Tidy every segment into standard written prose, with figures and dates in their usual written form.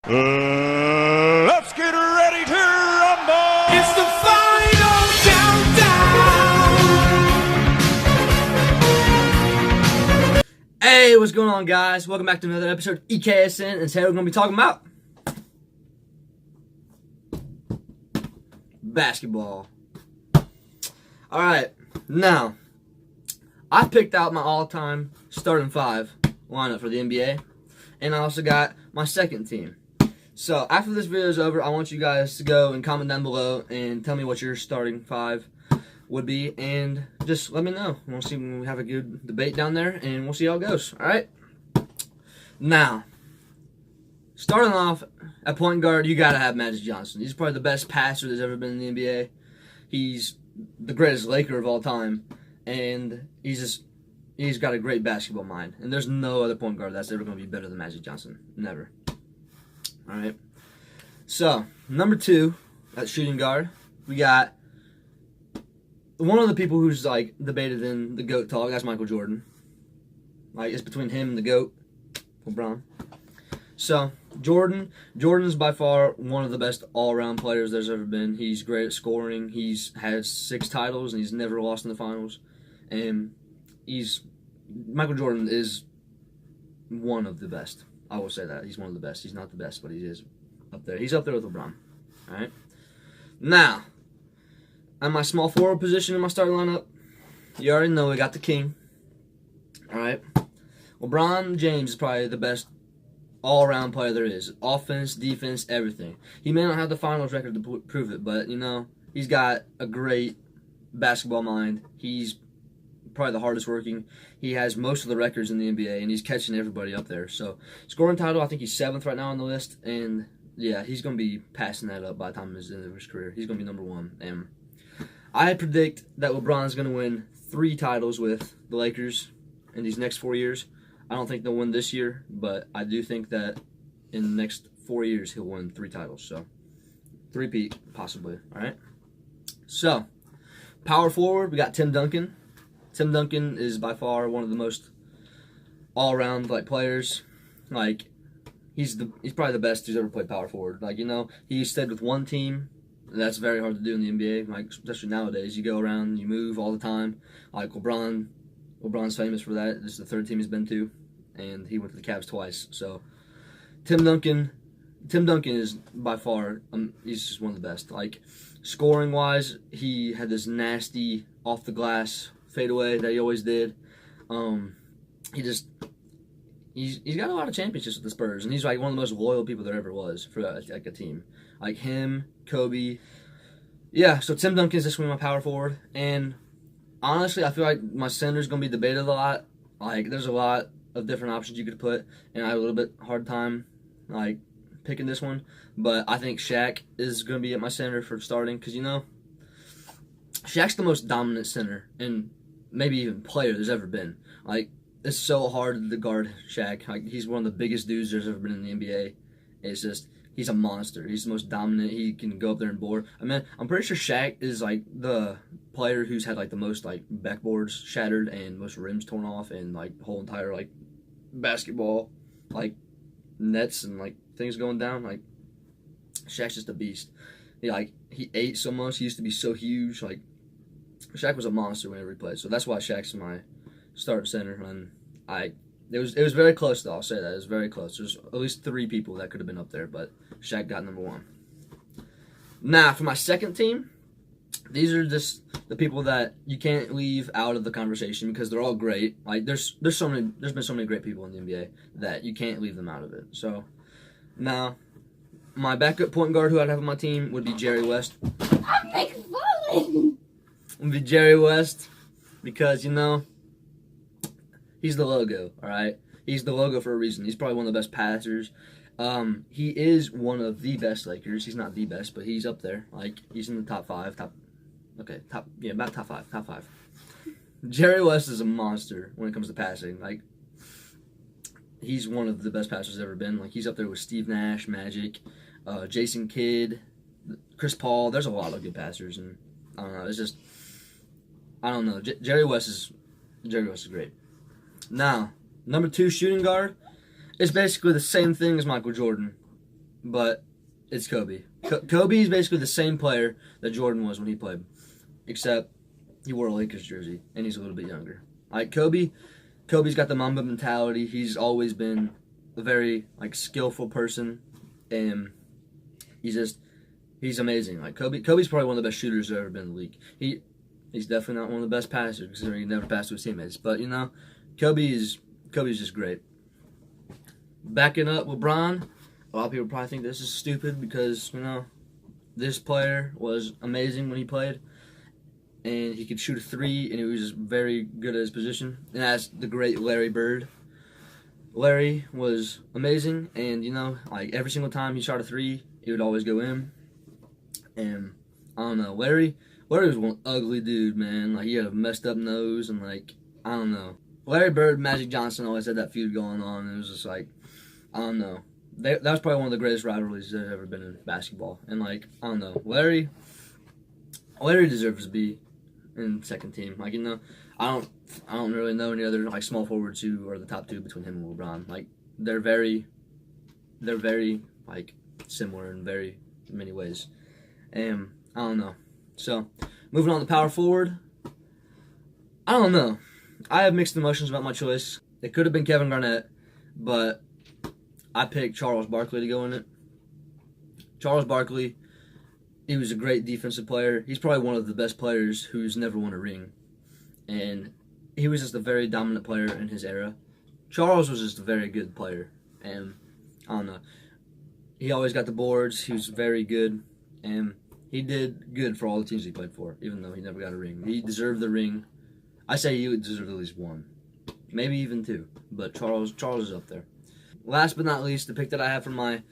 Let's get ready to rumble! It's the final countdown! Hey, what's going on, guys? Welcome back to another episode of EKSN, and today we're going to be talking about basketball. Alright, now, I picked out my all-time starting five lineup for the NBA, and I also got my second team. So, after this video is over, I want you guys to go and comment down below and tell me what your starting five would be, and just let me know. We'll see when we have a good debate down there, and we'll see how it goes. Alright? Now, starting off at point guard, you gotta have Magic Johnson. He's probably the best passer that's ever been in the NBA. He's the greatest Laker of all time, and he's got a great basketball mind. And there's no other point guard that's ever going to be better than Magic Johnson. Never. Alright. So, number two, at shooting guard, we got one of the people who's, like, debated in the GOAT talk. That's Michael Jordan. Like, it's between him and the GOAT, LeBron. So, Jordan's by far one of the best all-around players there's ever been. He's great at scoring. He's has 6 titles, and he's never lost in the finals. And Michael Jordan is one of the best. I will say that. He's one of the best. He's not the best, but he is up there. He's up there with LeBron. All right? Now, at my small forward position in my starting lineup, you already know we got the king. All right? LeBron James is probably the best all-around player there is. Offense, defense, everything. He may not have the finals record to prove it, but, you know, he's got a great basketball mind. He's probably the hardest working. He has most of the records in the NBA, and he's catching everybody up there. So, scoring title, I think he's 7th right now on the list, and yeah, he's going to be passing that up by the time he's in his career. He's going to be number 1. And I predict that LeBron's going to win 3 titles with the Lakers in these next 4 years. I don't think they'll win this year, but I do think that in the next 4 years he'll win 3 titles. So, 3-peat, possibly. All right? So, power forward, we got Tim Duncan. Tim Duncan is by far one of the most all-around players. Like, he's probably the best who's ever played power forward. Like, you know, he stayed with one team. And that's very hard to do in the NBA. Like, especially nowadays, you go around, you move all the time. Like LeBron's famous for that. This is the 3rd team he's been to, and he went to the Cavs twice. So, Tim Duncan is by far he's just one of the best. Like, scoring wise, he had this nasty off the glass fadeaway that he always did. He's got a lot of championships with the Spurs, and he's like one of the most loyal people there ever was for like a team. Like him, Kobe. Yeah, so Tim Duncan is just my power forward, and honestly, I feel like my center's gonna be debated a lot. Like, there's a lot of different options you could put, and I have a little bit hard time like picking this one. But I think Shaq is gonna be at my center for starting, because, you know, Shaq's the most dominant center and maybe even player there's ever been. Like, it's so hard to guard Shaq. Like, he's one of the biggest dudes there's ever been in the NBA. It's just, he's a monster. He's the most dominant. He can go up there and board. I mean, I'm pretty sure Shaq is like the player who's had like the most like backboards shattered and most rims torn off, and like the whole entire like basketball like nets and like things going down. Like, Shaq's just a beast. He ate so much. He used to be so huge. Like, Shaq was a monster whenever he played. So that's why Shaq's my starting center. And it was very close though. I'll say that it was very close. There's at least 3 people that could have been up there, but Shaq got number 1. Now, for my second team, these are just the people that you can't leave out of the conversation because they're all great. Like, there's been so many great people in the NBA that you can't leave them out of it. So now, my backup point guard who I'd have on my team would be Jerry West. Would be Jerry West, because, you know, he's the logo, all right? He's the logo for a reason. He's probably one of the best passers. He is one of the best Lakers. He's not the best, but he's up there. Like, he's in the top 5. About top 5. Jerry West is a monster when it comes to passing. Like, he's one of the best passers ever been. Like, he's up there with Steve Nash, Magic, Jason Kidd, Chris Paul. There's a lot of good passers, and I don't know. It's just, I don't know. Jerry West is great. Now, number 2 shooting guard is basically the same thing as Michael Jordan, but it's Kobe. Kobe is basically the same player that Jordan was when he played, except he wore a Lakers jersey and he's a little bit younger. Like Kobe's got the Mamba mentality. He's always been a very skillful person, and he's amazing. Like Kobe's probably one of the best shooters there ever been in the league. He's definitely not one of the best passers considering he never passed to his teammates. But Kobe's just great. Backing up LeBron, a lot of people probably think this is stupid because this player was amazing when he played, and he could shoot a three, and he was just very good at his position. And that's the great Larry Bird. Larry was amazing, and every single time he shot a three, he would always go in. And I don't know, Larry was one ugly dude, man. He had a messed up nose, and I don't know. Larry Bird, Magic Johnson always had that feud going on, and it was just I don't know. That was probably one of the greatest rivalries that have ever been in basketball. And I don't know, Larry deserves to be in second team. I don't really know any other small forwards who are the top two between him and LeBron. They're very similar in very many ways. And I don't know. So moving on to power forward. I don't know. I have mixed emotions about my choice. It could have been Kevin Garnett, but I picked Charles Barkley to go in it. Charles Barkley, he was a great defensive player. He's probably one of the best players who's never won a ring. And he was just a very dominant player in his era. Charles was just a very good player. And I don't know. He always got the boards. He was very good. And he did good for all the teams he played for, even though he never got a ring. He deserved the ring. I say he would deserve at least one. Maybe even two. But Charles is up there. Last but not least, the pick that I have for my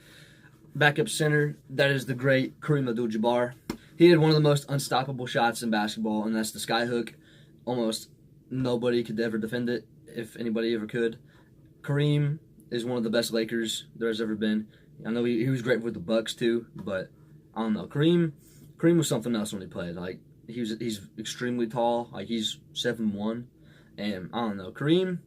backup center, that is the great Kareem Abdul-Jabbar. He had one of the most unstoppable shots in basketball, and that's the skyhook. Almost nobody could ever defend it, if anybody ever could. Kareem is one of the best Lakers there's ever been. I know he was great with the Bucks too, but I don't know. Kareem was something else when he played. He's extremely tall. He's 7'1", and I don't know. Kareem,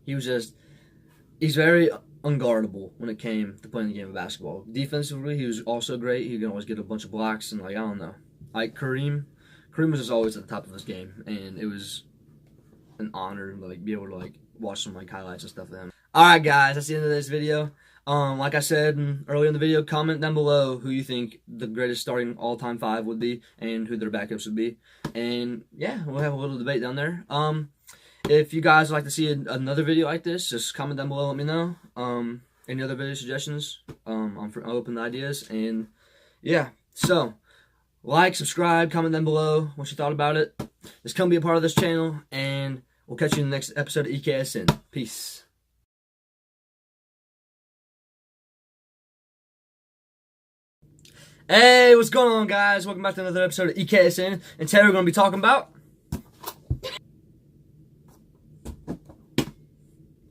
he's very unguardable when it came to playing the game of basketball. Defensively, he was also great. He can always get a bunch of blocks, and I don't know. Kareem was just always at the top of his game, and it was an honor to be able to watch some highlights and stuff of him. All right, guys, that's the end of this video. Like I said earlier in the video, comment down below who you think the greatest starting all-time five would be and who their backups would be. And yeah, we'll have a little debate down there. If you guys would like to see another video like this, just comment down below, let me know. Any other video suggestions? I'm open to ideas. And yeah, so subscribe, comment down below what you thought about it. Just come be a part of this channel, and we'll catch you in the next episode of EKSN. Peace. Hey, what's going on, guys? Welcome back to another episode of EKSN. And today we're going to be talking about...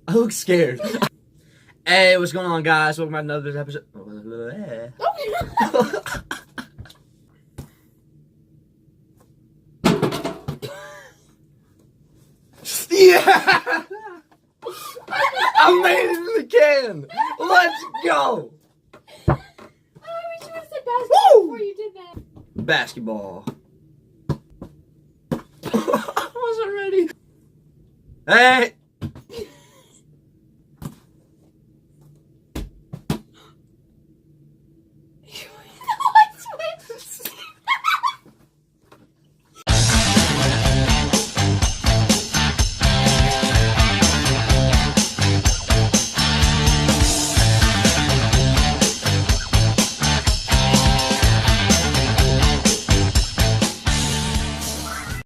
I look scared. Hey, what's going on, guys? Welcome back to another episode... Yeah! I made it in the can! Let's go! Before you did that. Basketball. I wasn't ready. Hey!